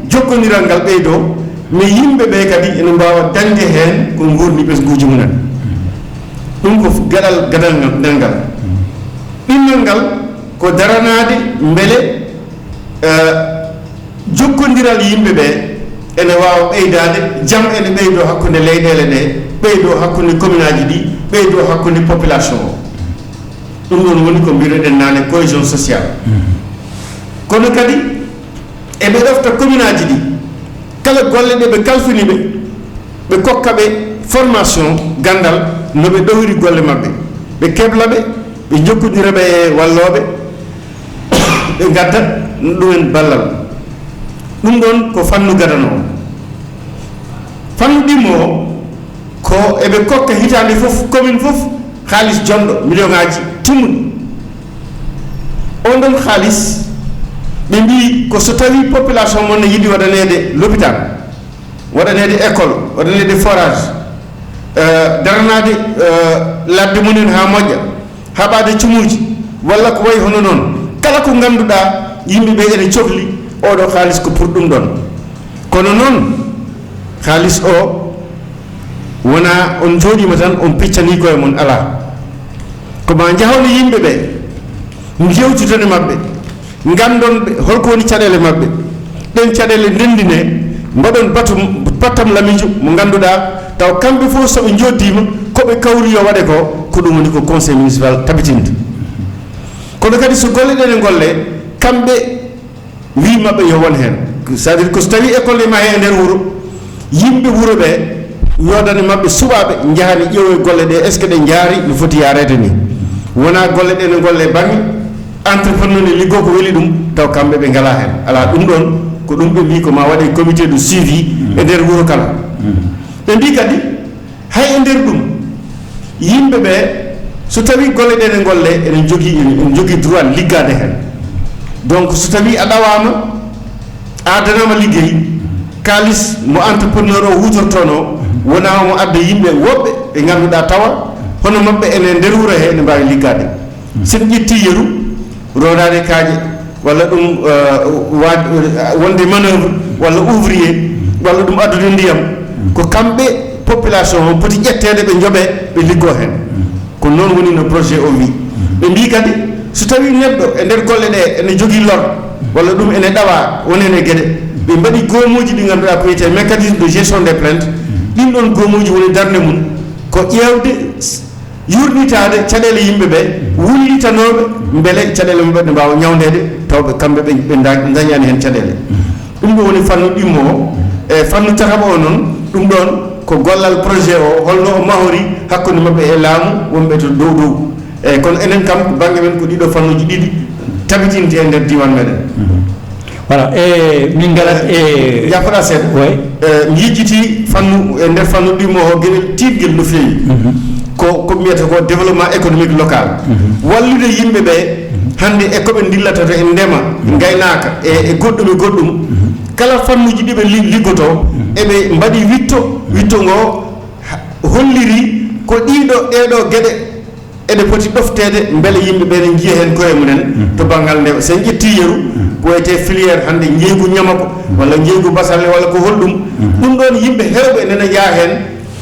jokkodiral ngal ɓeydo mais yimɓe ɓe kadi ene mbawa dañde hen ko gurni ɓesguji mumen ɗum ko gadal ngal ɗinnal ngal ko daranade beele jokkodiral yimɓe ɓe ene wawa ɓeydade jaam ene ɓeydo hakkude leyɗele ɗe ɓeydo hakkude commune aji ɗi ɓeydo hakkude population o ɗum ɗon woni ko mbiruɗen nane cohésion sociale kono kadi eɓe ɗofta commune aji ɗi kala golle ɗe ɓe kalfini ɓe kokka ɓe formation gandal no ɓe ɗowri golle maɓɓe ɓe kebla ɓe jokkodira ɓe e walloɓe ɓe gadda ɗumen ballal ɗum ɗon ko fannu gadano fannu ɗimmo o ko eɓe kokka hitande fof commune fof haalis jonɗo million ngaji timmuɗi on ɗon haalis ɓe mbi ko so tawi population mon ne yiɗi waɗanede l'hôpital waɗanede école waɗanede forage daranade ladde mumen ha moƴƴa haɓade cumuji walla ko wayi hono noon kala ko ganduɗa yimɓeɓe ene cohli oɗo haalis ko pour ɗum ɗon kono noon haalis o wona on jooɗima tan on piccani koye mon ala koma jahawno yimɓeɓe jewtitone mabɓe gandonɓe holko woni caɗele mabɓe ɗen caɗele ndendine mbaɗon battam lamijo mo ganduɗa taw kamɓe fof soɓe joddima koɓe kawri yo waɗe ko ɗum woni ko conseil municipal tabitinde kono kadi so golle ɗe ne golle kamɓe wi mabɓe yo won hen c'est à dire que so tawi école ma he e nder wuuro yimɓe wuuro ɓe yodane mabɓe suɓaɓe jahani ƴeewo golle ɗe est ce que ɗe jaari no foti yarede ni wona golle ɗe ne golle banggue entrepreneur ne liggo ko weli ɗum taw kamɓe ɓe ngala hen ala ɗum ɗon ko ɗum ɓe mbi ko ma waɗe comité de suivi e nder wuuro kala ɓe mbi kadi hay e nder ɗum yimɓe ɓe so tawi golle ɗe ne golle ene jogui droit liggade hen donc so tawi a ɗawama adanama liggey kalis mo entrepreneur o hutortono wona mo adda yimɓe woɓɓe ɓe ganduɗa tawa hono mabɓe ene nder wuuro he ne mbawi liggade sen ƴetti yeru rodade kaaƴe walla ɗum wonde manœuvre walla ouvrier walla ɗum addude ndiyam ko kamɓe population o poti ƴettede ɓe jooɓe ɓe liggo hen ko noon woni no projet o wi ɓe mbi kadi so tawi neɗɗo e nder golle ɗe ene jogui lor walla ɗum ene ɗawa wonene gueɗe ɓe mbaɗi goomuji ɗi ganduɗa ko wiyete mécanisme de gestion des plaintes ɗin ɗon goomuji woni darde mum ko ƴewde yurnitade caɗele yimɓeɓe wullitanoɓe beele caɗele mabɓe ne mbawa ñawdede tawɓe kamɓe ɓe dañani hen caɗele ɗum ɗo woni fannu ɗimmo o e fannu tataɓo o noon ɗum ɗon ko gollal projet o holno o mahori hakkude mabɓe e laamu wonɓe to dow eyyi kono enen kam ko banggue men ko ɗiɗo fannuji ɗiɗi tabitinte e nder diwan meɗen voilà e min garat e jafara sen jijjiti fannu e nder fannu ɗimo o gueɗel tiɗguel no feewi ko mbiyata ko développement économique local wallude yimɓe ɓe hande e koɓe dillata to e ndema gaynaka e goɗɗum kala fannuji ɗiɓe liggoto eɓe mbaɗi witto ngo holliri ko ɗeɗo gueɗe ede poti ɗoftede beele yimɓe ɓe ne jiiya hen koye mumen to banggal ndewa sen ƴetti yeru ko wiyete filiére hande jeygu ñamako walla jeygu basalle walla ko holɗum ɗum ɗon yimɓe hewɓe nena jaa hen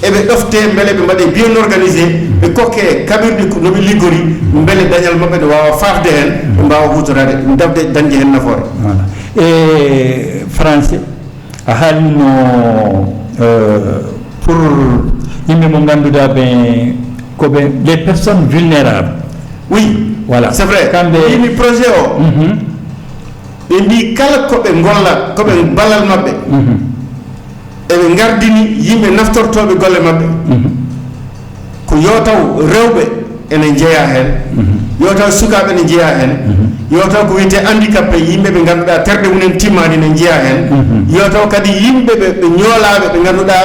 eɓe ɗofte beele ɓe mbaɗe bien organisé ɓe kokke kaɓirɗi noɓe liggori beele dañal mabɓe ne wawa fafde hen ɓe mbawa hutorade dabde dañde hen nafoore e français a haalino pour yimɓe mo ganduɗa ɓe koɓe les personnes vulnérables oui voilà c'est vrai kamɓe yimi projet o ɓe mbi kala koɓe golla koɓe ballal mabɓe eɓe gardini yimɓe naftortoɓe golle mabɓe ko yo taw rewɓe ene jeeya hen yo taw sukaɓe ne jeeya hen yo taw ko wiyete handicapé yimɓe ɓe ganduɗa terɗe mumen timmani ne jeeya hen yo taw kadi yimɓe ɓe ñoolaɓe ɓe ganduɗa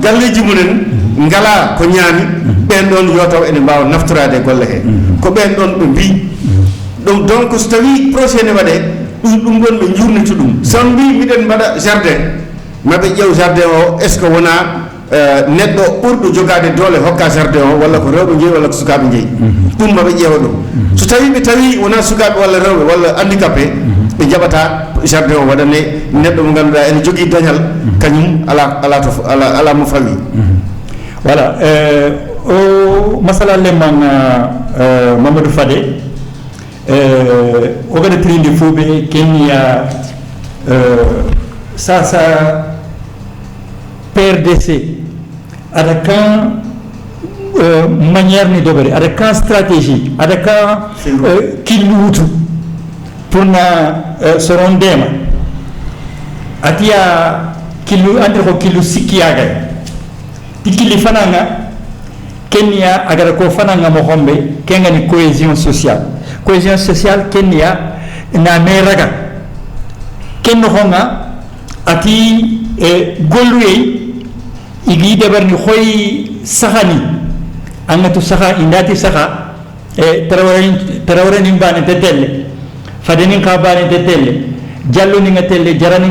galleji mumen ngala ko ñaami ɓen ɗon yo taw ene mbawa naftorade e golle he ko ɓen ɗon ɓe mbi ɗum donc so tawi projet ne waɗe ɗum ɗon ɓe jurnito ɗum so mbi miɗen mbaɗa jardin maɓe ƴeew jardin o est ce que wona neɗɗo ɓurɗo jogade doole hokka jardin o walla ko rewɓe jeeyi walla ko sukaɓe jeeyi ɗum maɓe ƴeewa ɗum so tawi ɓe tawi wona sukaɓe walla rewɓe walla handicapé ɓe jaɓata jardin o waɗane neɗɗo mo ganduɗa ene jogui dañal kañum ala mo fawi voilà o masala lemman Mamadou Fadé o gaɗa trinde fuuɓe kenya sasa PRDC aɗa kan manière ni dogori aɗa kan stratégie aɗa kan killu wutu pour na soron ndema atiya killu ande ko killu sikkiyagay ti killi fananga kenya agara ko fananga mo hombe kengani cohésion sociale kenya na meraga kenno honga ati golluye igi debarni khoy sahani angatu saha indati saha tarawani mbane tetelle fadeni ka bane tetelle jallo ni ngatelle jarani